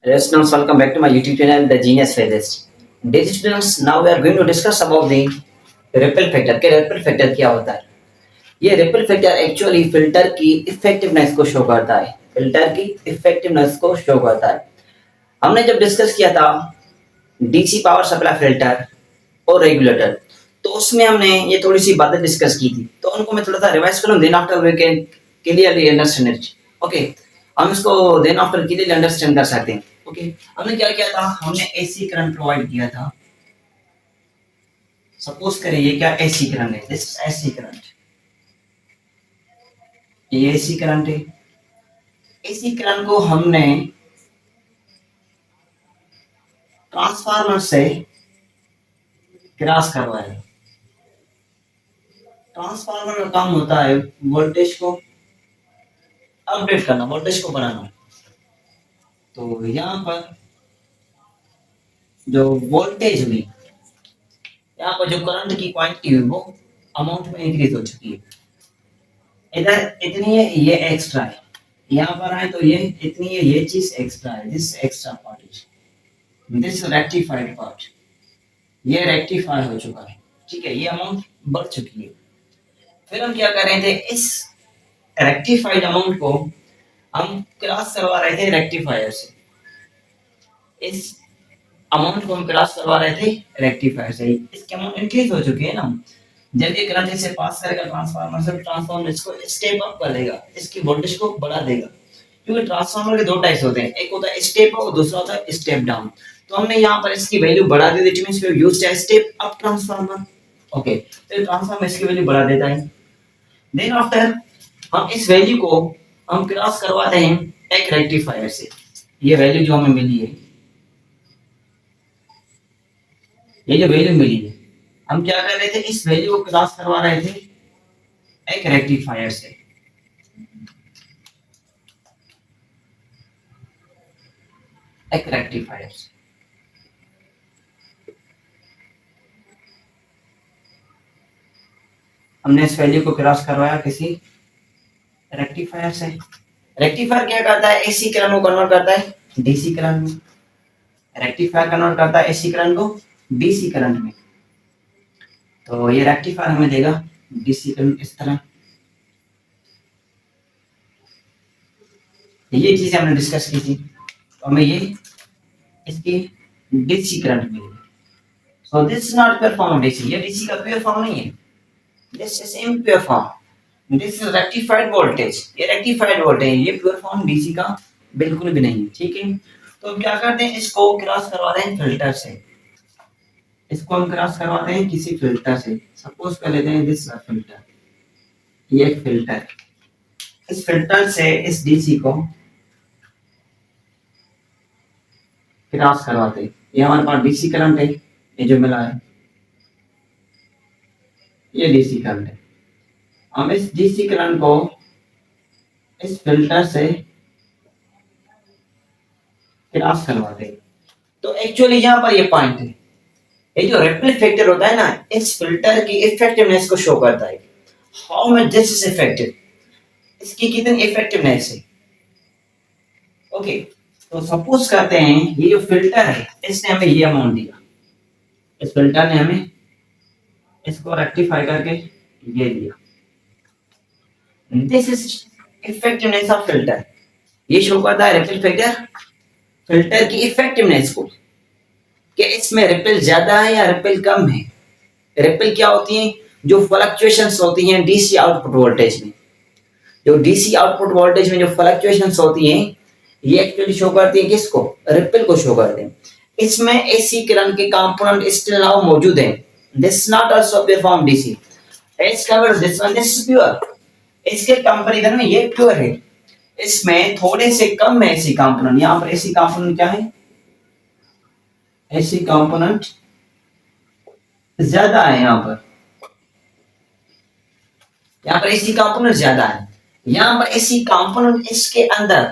Hello students, welcome back to my YouTube channel, The Genius Playlist. Dear students, now we are going to discuss about the ripple factor. कि ripple factor क्या होता है? ये ripple factor actually filter की effectiveness को show करता है. Filter की इफेक्टिवनेस को शो करता है. हमने जब डिस्कस किया था डीसी पावर सप्लाई फिल्टर और रेगुलेटर, तो उसमें हमने ये थोड़ी सी बातें डिस्कस की थी. तो उनको मैं थोड़ा सा रिवाइज करूँ, then after we can clearly understand it. Okay, हम इसको देन आफ्टर क्लियरली अंडरस्टैंड कर सकते हैं. ओके, हमने क्या किया था, हमने एसी करंट प्रोवाइड किया था. सपोज करें ये क्या एसी करंट है, दिस इज एसी करंट, ये एसी करंट है. एसी करंट को हमने ट्रांसफार्मर से क्रॉस करवाया. ट्रांसफार्मर का काम होता है वोल्टेज को अपडेट करना, वोल्टेज को बढ़ाना. तो यहाँ पर जो वोल्टेज हुई, यहाँ पर जो करंट की क्वांटिटी हुई वो अमाउंट में इंक्रीज हो चुकी है. इधर इतनी है, ये एक्स्ट्रा है. यहाँ पर आए तो ये इतनी है, ये चीज एक्स्ट्रा है. This extra part is this rectified part, ये रेक्टिफाई हो चुका है. ठीक है, ये अमाउंट बढ़ चुकी है. फिर हम क्या कर रहे थे, इस रेक्टिफाइड अमाउंट को हम क्रॉस करवा रहे थे रेक्टिफायर से. इस अमाउंट को हम क्रॉस करवा रहे थे रेक्टिफायर से. इसके अमाउंट इंक्रीज हो चुके हैं ना. जब ये करंट इसे पास करेगा ट्रांसफार्मर से, ट्रांसफार्मर इसको स्टेप अप करेगा, इसकी वोल्टेज को बढ़ा देगा. क्योंकि ट्रांसफार्मर के दो टाइप्स होते हैं, एक होता है स्टेप अप और दूसरा होता है स्टेप डाउन. तो हमने यहाँ पर इसकी वैल्यू बढ़ा दी, it means we used a step up transformer. Okay, तो ट्रांसफार्मर इसकी वैल्यू बढ़ा देता है. देन आफ्टर हम इस वैल्यू को हम क्रॉस करवाते हैं एक रेक्टिफायर से. ये वैल्यू जो हमें मिली है, ये जो वैल्यू मिली है, हम क्या कर रहे थे, इस वैल्यू को क्रॉस करवा रहे थे एक रेक्टिफायर से. एक रेक्टिफायर से हमने इस वैल्यू को क्रॉस करवाया किसी रेक्टिफायर से. रेक्टिफायर क्या करता है, एसी करंट को कन्वर्ट करता है डीसी करंट में. रेक्टिफायर कन्वर्ट करता है एसी करंट को डीसी करंट में. तो ये रेक्टिफायर हमें देगा डीसी करंट इस तरह. ये चीजें हमने डिस्कस की थी, तो हमें ये इसकी डीसी करंट मिली. So this is not pure form of DC, ये डीसी का प्योर फॉर्म नहीं है. This is impure form. This is rectified voltage, ये रेक्टिफाइड वोल्टेज, ये प्योर फॉर्म डीसी का बिल्कुल भी नहीं है. ठीक है, तो हम क्या करते हैं, इसको क्रॉस करवाते हैं फिल्टर से. इसको हम क्रॉस करवाते हैं किसी फिल्टर से. सपोज कर लेते हैं दिस फिल्टर, ये एक फिल्टर. इस फिल्टर से इस डीसी को क्रॉस करवाते हैं. ये हमारे पास डीसी करंट है, ये जो मिला है ये डीसी करंट है. हम इस डीसी करंट को इस फिल्टर से क्रॉस करवाते हैं. तो एक्चुअली यहाँ पर ये पॉइंट है, ये जो रिपल फैक्टर होता है ना, इस फिल्टर की इफेक्टिवनेस को शो करता है. How much this is effective, इसकी कितनी इफेक्टिवनेस है. ओके, तो सपोज करते हैं ये जो फिल्टर है, इसने हमें ये अमाउंट दिया. इस फिल्टर ने हमें इसको रेक्टिफाई करके ये दिया. This is effectiveness of filter. ये शो करता है रिपल फैक्टर फिल्टर की इफेक्टिवनेस को, कि इसमें रिपल ज्यादा है या रिपल कम है. रिपल क्या होती है, जो फ्लक्चुएशंस होती हैं डीसी आउटपुट वोल्टेज में. जो डीसी आउटपुट वोल्टेज में जो फ्लक्चुएशंस होती हैं, ये एक्चुअली शो करती है किसको, रिपल को शो करते हैं. इसमें एसी करंट के कंपोनेंट स्टिल नाउ मौजूद हैं. This not also pure form DC as cover this one, this is pure. इसके कंपैरिजन में ये प्योर है. इसमें थोड़े से कम है एसी कंपोनेंट. यहाँ पर एसी कंपोनेंट क्या है, एसी कंपोनेंट ज्यादा है. यहाँ पर एसी कंपोनेंट ज्यादा है. यहाँ पर एसी कंपोनेंट इसके अंदर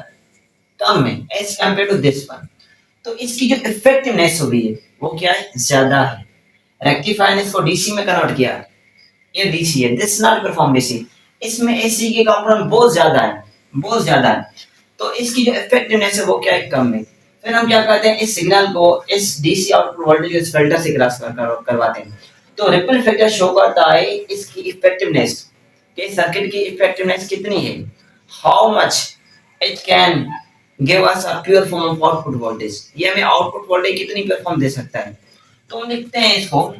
कम है as compare to this one. तो इसकी जो इफेक्टिवनेस हुई है वो क्या है, ज्यादा है. रेक्टिफायर ने इसको डीसी में कन्वर्ट किया, ये डीसी है. This not perform DC. इसमें एसी के कंपोनेंट बहुत ज्यादा है, बहुत ज्यादा है. तो इसकी जो इफेक्टिवनेस है वो क्या है, कम है. फिर हम क्या करते हैं, इस सिग्नल को इस डीसी आउटपुट वोल्टेज को इस फिल्टर से क्रॉस करवाते हैं। तो रिपल फैक्टर शो करता है इसकी इफेक्टिवनेस, कि सर्किट की इफेक्टिवनेस कितनी है, how much it can give us a pure form of output voltage, ये हमें आउटपुट वोल्टेज कितनी प्योर फॉर्म दे सकता है। तो हम लिखते हैं इसको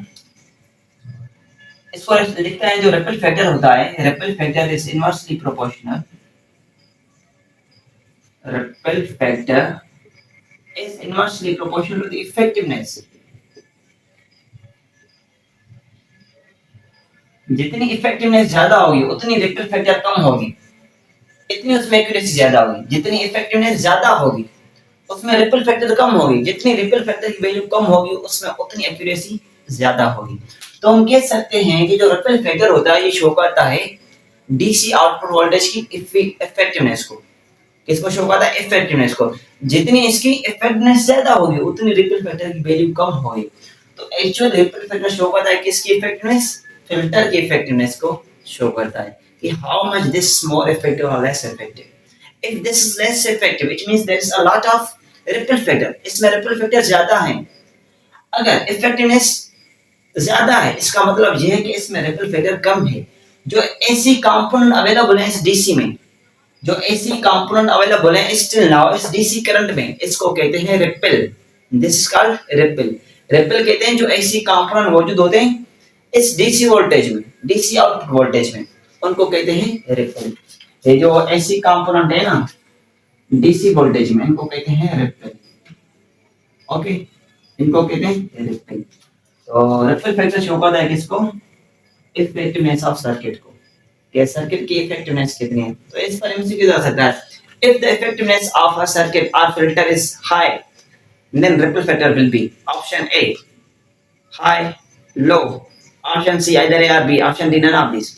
लिखते हैं, जो रिपल फैक्टर होता है, ripple factor is inversely proportional, ripple factor is inversely proportional to the effectiveness। जितनी इफेक्टिवनेस ज्यादा होगी उतनी रिपल फैक्टर कम होगी, इतनी उसमें एक्यूरेसी ज्यादा होगी। जितनी इफेक्टिवनेस ज्यादा होगी उसमें रिपल फैक्टर कम होगी, जितनी रिपल फैक्टर की वैल्यू कम होगी उसमें उतनी एक्यूरेसी ज्यादा होगी। तो हम कह सकते हैं कि जो रिपल फैक्टर होता है ये शो करता है डीसी आउटपुट वोल्टेज की इफेक्टिवनेस को। किसको शो करता है, इफेक्टिवनेस को। जितनी इसकी इफेक्टिवनेस ज्यादा होगी उतनी रिपल फैक्टर की वैल्यू कम होगी। तो एक्चुअल रिपल फैक्टर शो करता है किसकी इफेक्टिवनेस, फिल्टर की इफेक्टिवनेस को शो करता है कि how much this more effective और less effective. If this is less effective it means there is a lot of ripple factor, इसमें रिपल फैक्टर ज्यादा है। अगर इफेक्टिवनेस ज्यादा है इसका मतलब यह है कि इसमें रिपल फैक्टर कम है। जो ऐसी कंपोनेंट अवेलेबल है इस डीसी में, जो एसी कंपोनेंट अवेलेबल है स्टिल नाउ इस डीसी करंट में, इसको कहते हैं ripple. This is called ripple. Ripple कहते हैं जो एसी कंपोनेंट मौजूद होते हैं इस डीसी वोल्टेज में, डीसी आउटपुट वोल्टेज में, उनको कहते हैं रिपल। ये जो एसी कंपोनेंट है ना डीसी वोल्टेज में, इनको कहते हैं रिपल। ओके, इनको कहते हैं रिपल। तो रिपल फैक्टर शो करता है किसको, इफेक्टिवनेस ऑफ सर्किट को, कि सर्किट की इफेक्टिवनेस कितनी है। तो इस पर एमसीक्यू जा सकता है, if the effectiveness of a circuit or filter is high then ripple factor will be option A high, low, option C either A or B, option D none of these।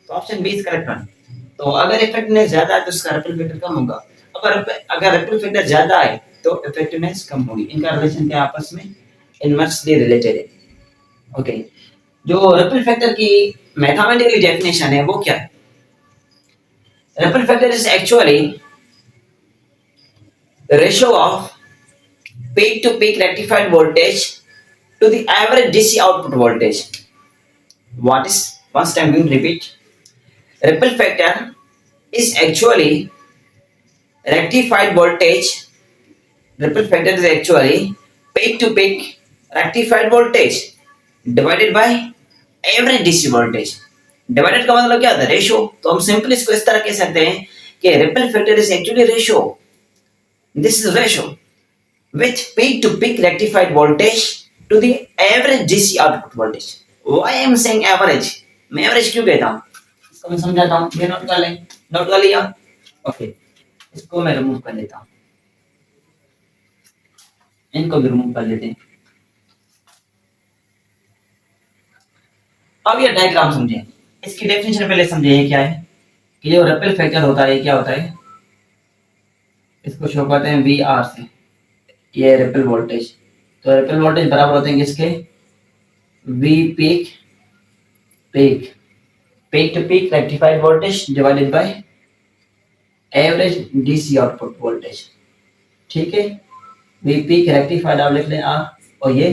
तो option B is correct one. तो अगर effectiveness ज्यादा है तो इसका ripple factor कम होगा, अगर ripple factor ज्यादा है तो इफेक्टिवनेस कम होगी। इनका रिलेशन क्या आपस में इनवर्सली रिलेटेड है। ओके, जो रिपल फैक्टर की मैथमेटिकली डेफिनेशन है वो क्या है, ripple factor is actually the ratio of peak to peak rectified voltage to the average DC output voltage। What is, once time we repeat, ripple factor is actually rectified voltage, ripple factor is actually peak to peak rectified voltage divided by average DC voltage। Divided का मतलब क्या होता है, ratio. तो हम simply इसको इस तरह कह सकते हैं कि ripple factor is actually ratio, this is ratio with peak to peak rectified voltage to the average DC output voltage. Why I am saying average, मैं एवरेज क्यों कहता हूं इसको मैं समझाता हूं। ये नोट कर लें, नोट कर लिया। ओके, इसको मैं रिमूव कर लेता हूं, इनको भी रिमूव कर लेते हैं। अब ये डायग्राम समझें, इसकी डेफिनेशन पहले समझे ये क्या है, कि जो रिपल फैक्टर होता है क्या होता है, इसको शो करते हैं वी आर से, ये रिपल वोल्टेज। तो रिपल वोल्टेज बराबर होते हैं किसके, V peak, peak peak to peak rectified voltage divided by average DC output voltage. ठीक है, वी पीक रेक्टिफाइड आप लिख लें आर, और ये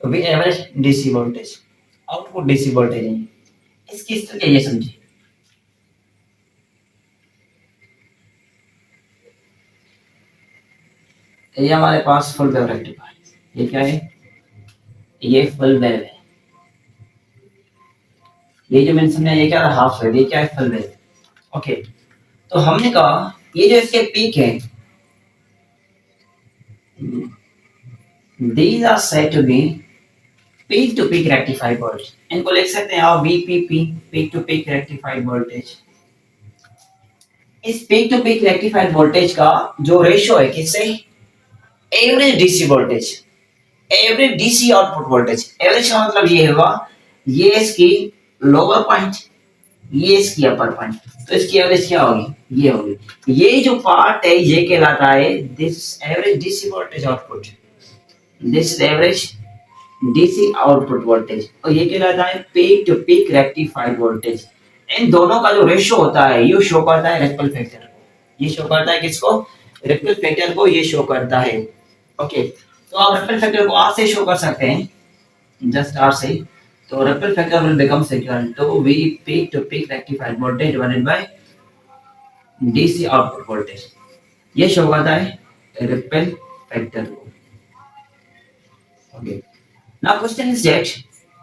V average DC voltage, output DC voltage है। इसकी स्थिति ये समझिए, ये हमारे पास फुल वेव रेक्टिफायर, ये क्या है, ये फुल वेव है। ये जो मैंने समझा ये क्या है, हाफ वेव, ये क्या है, फुल वेव। ओके, तो हमने कहा ये जो इसके पीक है, these are said to be peak to peak rectified voltage। इनको लिख सकते हैं आप VPP, peak to peak rectified voltage। इस peak to peak rectified voltage का जो रेशियो है किससे, average DC voltage, average DC output voltage. Average का मतलब ये होगा, ये इसकी लोअर पॉइंट, ये इसकी अपर पॉइंट, तो इसकी एवरेज क्या होगी, ये होगी। ये जो पार्ट है ये कहलाता है this average DC voltage output, this is average DC output voltage, और ये कहलाता है peak to peak rectified voltage. इन दोनों का जो रेशियो होता है ये शो करता है रिपल फैक्टर को, ये शो करता है किसको, रिपल फैक्टर को ये शो करता है। ओके, तो आप रिपल फैक्टर को आर से शो कर सकते हैं, जस्ट आर से। तो ripple factor will becomes equal to V peak to peak rectified voltage divided by DC output voltage. ये शो करता है रिपल फैक्टर को। Okay, now question is that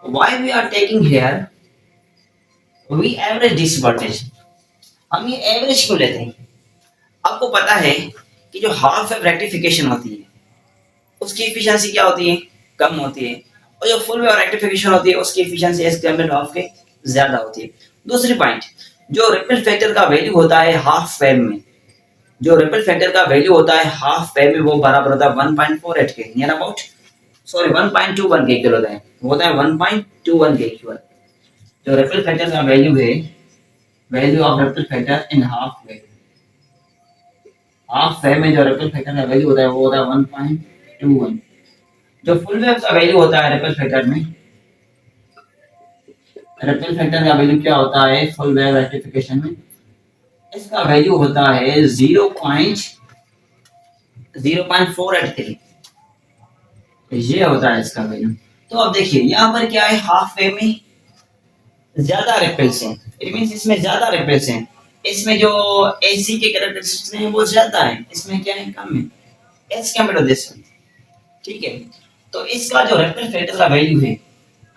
why we are taking here V average DC voltage. हम ये average क्यों लेते हैं? आपको पता है कि जो हाफ वेव रेक्टिफिकेशन होती है उसकी एफिशिएंसी क्या होती है? कम होती है। और जो फुल वेव रेक्टिफिकेशन होती है उसकी efficiency as compare to half के ज्यादा होती है। दूसरी पॉइंट, जो रिपल फैक्टर का वैल्यू होता है हाफ वेव में, जो रिपल फैक्टर का वैल्यू होता है हाफ वेव में वो बराबर होता है 1.48 के नियर अबाउट, सॉरी 1.21 के इक्वल होता है, वो होता है 1.21 के इक्वल। जो रिपल फैक्टर का वैल्यू है, value of ripple factor in half wave, half wave में जो रिपल फैक्टर का वैल्यू होता है वो होता है 1.21। जो फुल वेव का वैल्यू होता है रिपल फैक्टर में, रिपल फैक्टर का वैल्यू क्या होता है फुल वेव रेक्टिफिकेशन में, इसका वैल्यू होता है 0.0.483, ये होता है इसका वैल्यू। तो अब देखिए यहाँ पर क्या है, हाफ वेव में ज्यादा रिपल्स हैं, इट मींस इसमें ज्यादा रिपल्स हैं, इसमें जो एसी के कैरेक्टरिस्टिक्स हैं वो ज्यादा है, इसमें क्या है कम है एज कम्पेयर टू दिस। ठीक है, तो इसका जो रिपल फैक्टर का वैल्यू है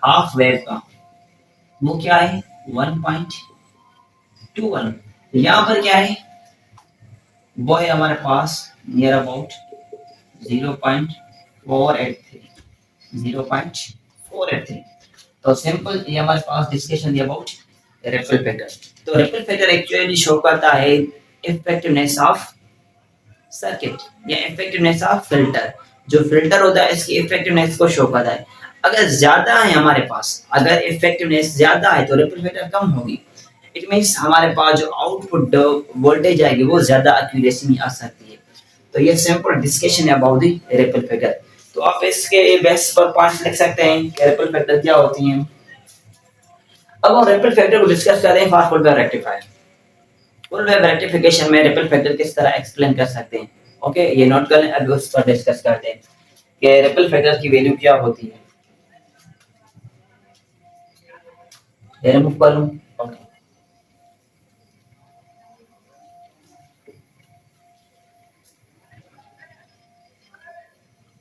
हाफ वेव का वो क्या है 1.21। यहाँ पर क्या है वो है हमारे पास नियर अबाउट 0.483, 0.483। तो सिंपल ये हमारे पास डिस्कशन अबाउट रिपल फैक्टर। तो रिपल फैक्टर एक्चुअली शो करता है इफेक्टिवनेस ऑफ सर्किट या इफेक्टिवनेस ऑफ फिल्टर। जो फिल्टर होता है इसकी इफेक्टिवनेस को शो करता है। अगर ज्यादा है हमारे पास, अगर इफेक्टिवनेस ज्यादा है तो रिपल फैक्टर कम होगी। इट मींस हमारे पास जो आउटपुट वोल्टेज आएगी वो ज्यादा एक्यूरेसी में आ सकती है। तो ये सिंपल डिस्कशन है अबाउट द रिपल फैक्टर। तो आप इसके बेस पर पॉइंट्स लिख सकते हैं कि रिपल फैक्टर क्या होती हैं। अब हम रिपल फैक्टर को डिस्कस कर रहे हैं for full wave rectifier. Full wave rectification में रिपल फैक्टर किस तरह एक्सप्लेन कर सकते हैं। ओके, ये नोट कर लें, अभी उस पर डिस्कस करते हैं कि रिपल फैक्टर की वैल्यू क्या होती है। ये रिमूव कर लूं। ओके,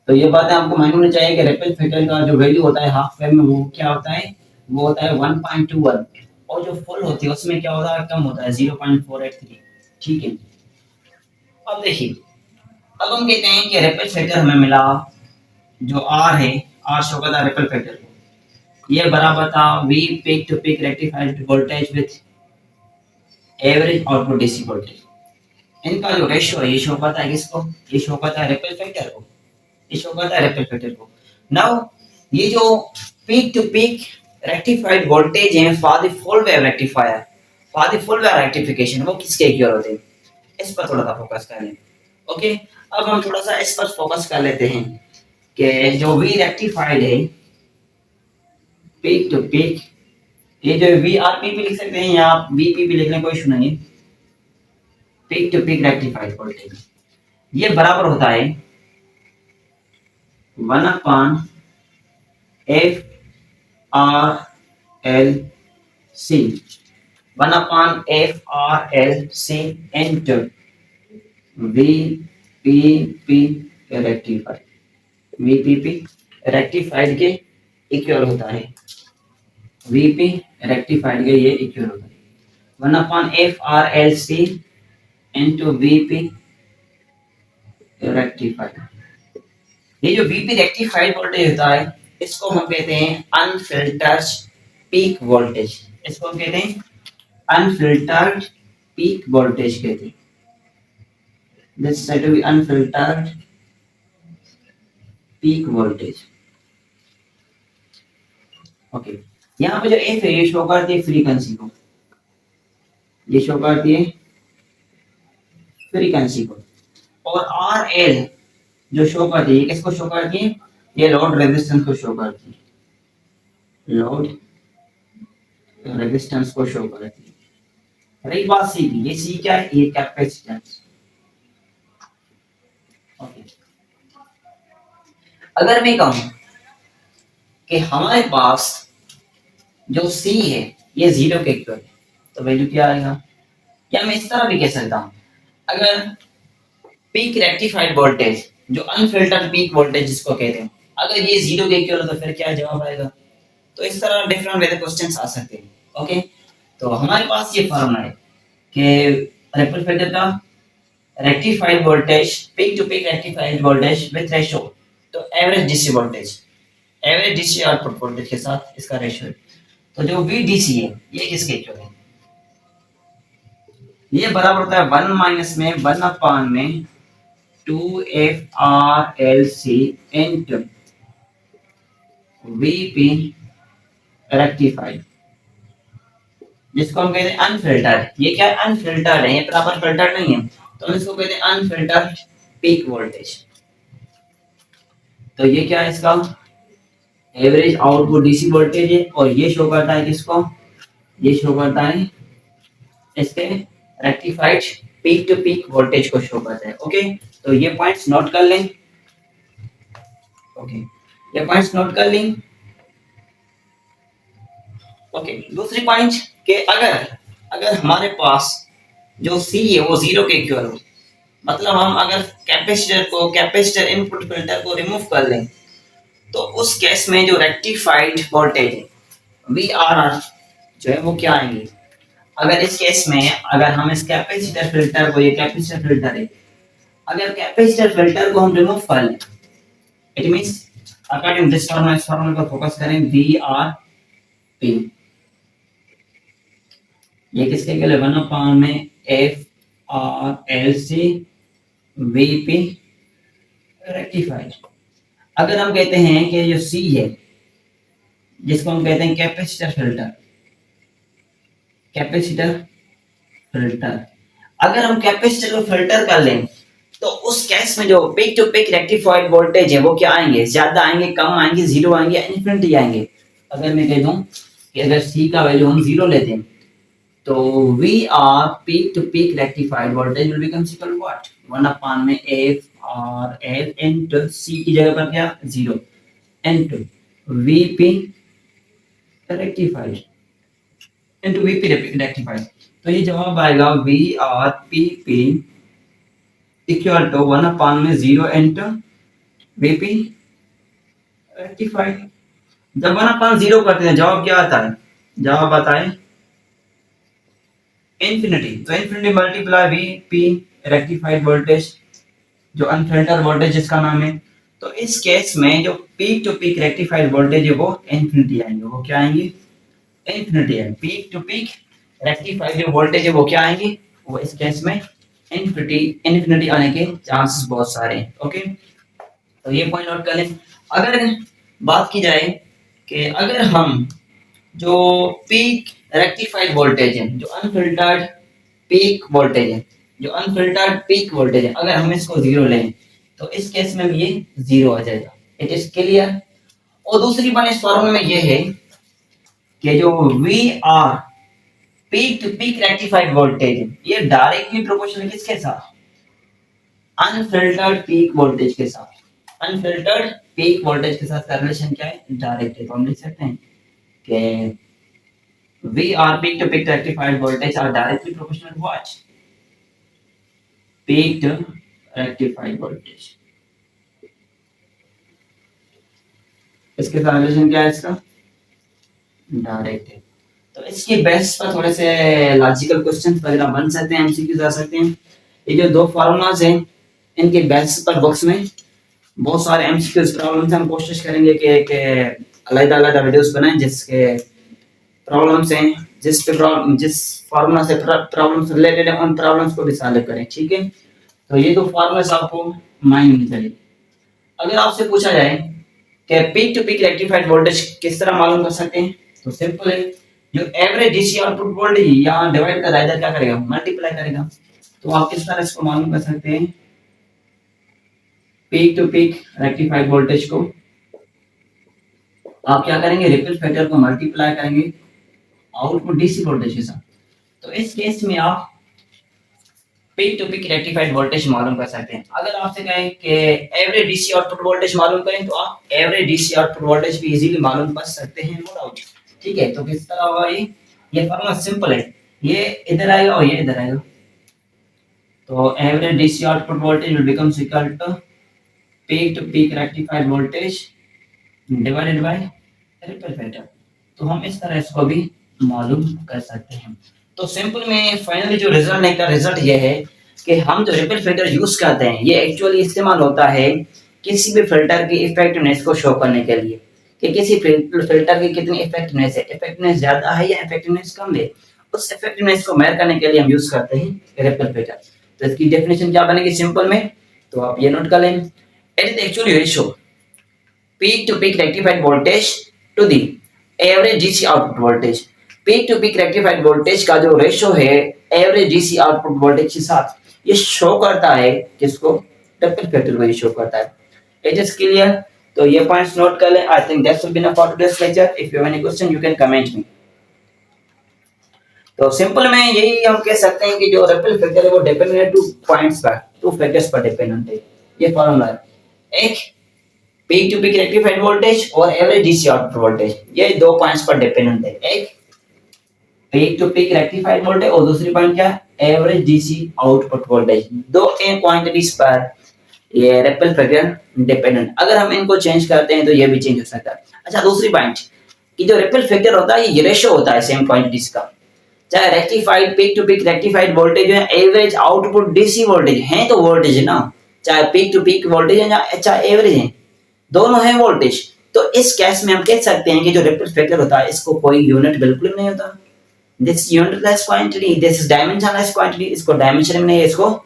तो ये बातें आपको मालूम होनी चाहिए कि रिपल फैक्टर का जो वैल्यू होता है हाफ वेव में वो क्या होता है, वो होता है 1.21। और जो फुल होती है उसमें क्या होता है, कम होता है 0.483। ठीक है, अब देखिए, अब हम कहते हैं कि रिपल फैक्टर हमें मिला, जो आर है, आर शो करता है रिपल फैक्टर को, ये बराबर था V peak to peak rectified voltage with average output DC voltage. इनका जो रेशियो है ये शो करता है किसको, ये शो करता है रिपल फैक्टर को, ये शो करता है रिपल फैक्टर को। नाउ ये जो peak to peak rectified voltage है for the full wave rectifier, for the full wave rectification, वो किसके इक्वल होते हैं, इस पर थोड़ा सा फोकस कर लें। ओके, अब हम थोड़ा सा इस पर फोकस कर लेते हैं कि जो वी रेक्टिफाइड है पीक टू पीक, ये जो वी आर पी भी लिख सकते हैं या आप वी पी भी लिखने कोई इशू नहीं है, peak to peak rectified voltage ये बराबर होता है 1 upon F R L C, 1 upon F R L C into V P P rectified, V P P rectified के इक्वल होता है, वी पी रेक्टिफाइड के ये इक्वल होता है 1 upon F R L C into V P rectified. ये जो VP rectified voltage होता है इसको हम कहते हैं अनफिल्टर्ड पीक वोल्टेज, इसको हम कहते हैं अनफिल्टर्ड पीक वोल्टेज कहते हैं, दिस साइड भी अनफिल्टर्ड पीक वोल्टेज। ओके, यहाँ पे जो एफ है ये शो करती है फ्रीक्वेंसी को, ये शो करती है फ्रीक्वेंसी को, और आर एल जो शो करती है किसको शो करती है, ये लोड रेजिस्टेंस को शो करती है, लोड रेजिस्टेंस को शो करती है। रही बात सी की, ये सी क्या है, ये कैपेसिटेंस। ओके, अगर मैं कहूं कि हमारे पास जो सी है ये जीरो के इक्वल है तो वैल्यू क्या आएगा, या मैं इस तरह भी कह सकता हूं, अगर पीक रेक्टिफाइड वोल्टेज जो अनफिल्टर्ड पीक वोल्टेज जिसको कहते हैं अगर ये जीरो के इक्वल हो तो फिर क्या जवाब आएगा। तो इस तरह डिफरेंट वे क्वेश्चंस आ सकते हैं। ओके, तो हमारे पास ये फॉर्मूला है कि रिपल फिल्टर का rectified voltage peak to peak rectified voltage with ratio to average DC voltage, average DC output voltage के साथ इसका रेशियो है। तो जो वीडीसी है ये किसके इक्वल है, ये बराबर होता है 1 माइनस में 1 अपान में 2FRLC इनटू VP रेक्टिफाइड, जिसको हम कहते हैं अनफिल्टर्ड। ये क्या है, अनफिल्टर्ड है, ये प्रॉपर फिल्टर नहीं है, तो हम इसको कहते हैं अनफिल्टर्ड पीक वोल्टेज। तो ये क्या है, इसका एवरेज आउटपुट डीसी वोल्टेज है, और ये शो करता है किसको, ये शो करता है इसके rectified peak to peak voltage को शो करता है। ओके, तो ये पॉइंट्स नोट कर लें। ओके, ये पॉइंट्स नोट कर लें। ओके, दूसरी पॉइंट कि अगर अगर हमारे पास जो सी है वो जीरो के इक्वल हो, मतलब हम अगर कैपेसिटर इनपुट फिल्टर को रिमूव कर लें तो उस केस में जो रेक्टिफाइड वोल्टेज है वी आर आर जो है वो क्या आएंगे। अगर इस केस में अगर हम इस कैपेसिटर फिल्टर को, ये कैपेसिटर फिल्टर है, अगर कैपेसिटर फिल्टर को हम रिमूव कर लें it means according this formula, इस फॉर्मूला को फोकस करें वी आर पी, ये किसके इक्वल है 1 अपान में FRLC VP रेक्टिफाइड। अगर हम कहते हैं कि जो C है जिसको हम कहते हैं कैपेसिटर फिल्टर, कैपेसिटर फिल्टर, अगर हम कैपेसिटर को फिल्टर कर लें तो उस केस में जो peak to peak rectified voltage है वो क्या आएंगे, ज्यादा आएंगे, कम आएंगे, जीरो आएंगे, इन्फिनिटी आएंगे। अगर मैं कह दूं कि अगर C का वैल्यू हम जीरो लेते हैं तो VR peak to peak rectified voltage will become equal to what, 1 अपान में FRL into C की जगह पर क्या zero into VP rectified into VP rectified। तो ये जवाब आएगा VRPP इक्वल टू 1 अपान में जीरो into VP rectified। जब 1 अपान जीरो करते हैं जवाब क्या आता है, जवाब आता है इंफिनिटी। तो infinity multiply VP rectified voltage जो अनफिल्टर वोल्टेज जिसका नाम है। तो इस केस में जो peak to peak rectified voltage है वो इंफिनिटी आएंगे, वो क्या आएंगे, इंफिनिटी है। पीक टू पीक रेक्टिफाइड जो वोल्टेज है वो क्या आएंगे, वो इस केस में इंफिनिटी आने के चांसेस बहुत सारे हैं। ओके, तो ये पॉइंट नोट कर लें। अगर बात की जाए कि अगर हम जो पीक रेक्टिफाइड वोल्टेज है, जो अनफिल्टर्ड पीक वोल्टेज है, जो अनफिल्टर्ड पीक वोल्टेज है, अगर हम इसको जीरो लें तो इस केस में भी ये जीरो आ जाएगा। It is clear. और दूसरी बात इस फॉर्मूले में ये है कि जो V R peak to peak rectified voltage है ये डायरेक्टली प्रोपोर्शनल किसके साथ, अनफिल्टर्ड पीक वोल्टेज के साथ। अनफिल्टर्ड पीक वोल्टेज के साथ का रिलेशन क्या है, डायरेक्ट है। तो हम लिख सकते हैं कि VR peak to peak rectified voltage are directly proportional to what? Peak to rectified voltage। इसके साथ रिलेशन क्या है इसका, डायरेक्ट है। तो इसकी बेस पर थोड़े से लॉजिकल क्वेश्चन वगैरह बन सकते हैं, एमसीक्यूज आ सकते हैं। ये जो दो फॉर्मूलाज हैं इनके बेस पर बुक्स में बहुत सारे एमसीक्यूज प्रॉब्लम्स हम कोशिश करेंगे कि अलग-अलग वीडियोस बनाएं जिसके प्रॉब्लम्स हैं, जिस फार्मूला से प्रॉब्लम्स रिलेटेड है उन प्रॉब्लम्स को भी सॉल्व करें। ठीक है, तो ये दो फार्मूलास आपको माइंड में चलिए। अगर आपसे पूछा जाए कि peak to peak rectified voltage किस तरह मालूम कर सकते हैं, तो सिंपल है, जो एवरेज डीसी आउटपुट वोल्टेज यहां डिवाइड कर इधर क्या करेगा, मल्टीप्लाई करेगा। तो आप किस तरह इसको मालूम कर सकते हैं, peak to peak rectified voltage को आप क्या करेंगे, रिपल फैक्टर को मल्टीप्लाई करेंगे आउटपुट डीसी वोल्टेज के साथ। तो इस केस में आप peak to peak rectified voltage मालूम कर सकते हैं। अगर आपसे कहें कि एवरेज डीसी आउटपुट वोल्टेज मालूम करें तो आप एवरेज डीसी आउटपुट वोल्टेज भी इजीली मालूम कर सकते हैं, नो डाउट। ठीक है, तो किस तरह होगा ये फॉर्मूला सिंपल है, ये इधर आएगा और ये इधर आएगा, तो average DC output voltage will becomes equal to peak to peak rectified voltage divided by ripple factor. तो हम इस तरह इसको भी मालूम कर सकते हैं। तो सिंपल में फाइनली जो रिजल्ट निकला, रिजल्ट ये है कि हम जो रिपल फिल्टर यूज करते हैं ये एक्चुअली इस्तेमाल होता है किसी भी फिल्टर की इफेक्टिवनेस को शो करने के लिए, कि किसी फिल्टर की कितनी इफेक्टिवनेस है, इफेक्टिवनेस ज्यादा है या इफेक्टिवनेस कम है, उस इफेक्टिवनेस को मेजर करने के लिए हम यूज करते हैं रिपल फिल्टर। तो इसकी डेफिनेशन क्या बनेगी सिंपल में, तो आप ये नोट कर लें, it is actually ratio peak to peak rectified voltage to the average DC output voltage. Peak to peak rectified voltage का जो रेशो है एवरेज डीसी आउटपुट वोल्टेज के साथ, ये शो करता है किसको, रिपल फैक्टर को ये शो करता है। इट इज क्लियर, तो ये पॉइंट्स नोट कर लें। I think that's will be enough for today's lecture. If you have any question you can comment me. तो सिंपल में यही हम कह सकते हैं कि जो रिपल फैक्टर है वो डिपेंडेंट है टू पॉइंट्स पर, टू फैक्टर्स पर डिपेंडेंट है। ये फॉर्मूला है, एक peak to peak rectified voltage और एवरेज डीसी आउटपुट वोल्टेज, ये दो पॉइंट्स पर डिपेंडेंट है। एक peak to peak rectified voltage और दूसरी पॉइंट क्या है, एवरेज डीसी आउटपुट वोल्टेज। दो एक क्वांटिटीज पर ये रिपल फैक्टर डिपेंडेंट। अगर हम इनको चेंज करते हैं तो ये भी चेंज हो सकता है। अच्छा, दूसरी पॉइंट कि जो रिपल फैक्टर होता है ये रेशियो होता है सेम क्वांटिटीज का। चाहे rectified peak to peak rectified voltage जो है एवरेज आउटपुट डीसी वोल्टेज है, तो वोल्टेज है ना, चाहे पीक टू पीक वोल्टेज है या चाहे एवरेज है, दोनों है वोल्टेज। तो इस केस में हम कह सकते हैं कि जो रिपल फैक्टर होता है इसको कोई यूनिट बिल्कुल नहीं होता। This unitless quantity, this is dimensionless quantity, इसको डायमेंशन में नहीं है, इसको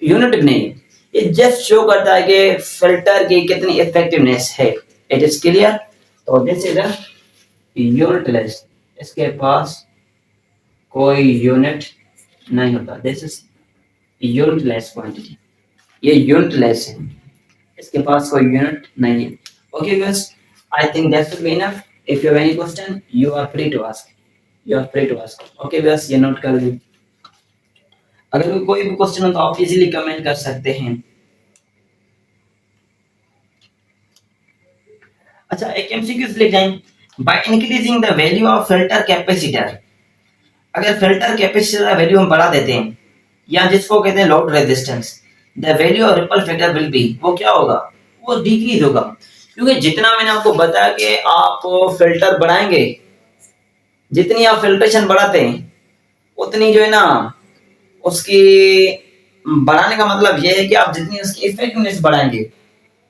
यूनिट भी नहीं है। ये जस्ट शो करता है कि फिल्टर की कितनी इफेक्टिवनेस है। इट इज क्लियर, तो दिस इज अ यूनिटलेस, इसके पास कोई यूनिट नहीं होता। दिस इज यूनिटलेस क्वांटिटी, ये यूनिटलेस है, इसके पास कोई यूनिट नहीं है। Okay viewers, I think that will be enough. If you have any question you are free to ask, you are free to ask. Okay viewers, ये note कर लीजिए। अगर कोई भी क्वेश्चन हो तो आप इजीली कमेंट कर सकते हैं। अच्छा, एक एमसीक्यूज लिख जाएं, by increasing the value of filter capacitor. अगर फिल्टर कैपेसिटर का वैल्यू हम बढ़ा देते हैं, या जिसको कहते हैं load resistance, the value of ripple factor will be, वो क्या होगा, वो डिक्रीज होगा। क्योंकि जितना मैंने आपको बताया कि आप फिल्टर बढ़ाएंगे, जितनी आप फिल्ट्रेशन बढ़ाते हैं उतनी जो है ना उसकी बढ़ाने का मतलब ये है कि आप जितनी उसकी इफेक्टिवनेस बढ़ाएंगे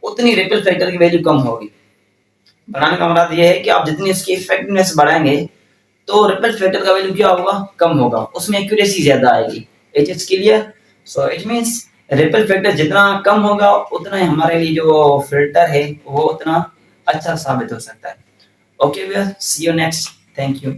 उतनी रिपल फैक्टर की वैल्यू कम होगी। बढ़ाने का मतलब ये है कि आप जितनी उसकी इफेक्टिवनेस बढ़ाएंगे तो रिपल फैक्टर का वैल्यू क्या होगा, कम होगा, उसमें एक्यूरेसी ज्यादा आएगी। It is clear, so it means ripple factor जितना कम होगा उतना ही हमारे लिए जो फिल्टर है वो उतना अच्छा साबित हो सकता है। Okay, we see you next, thank you.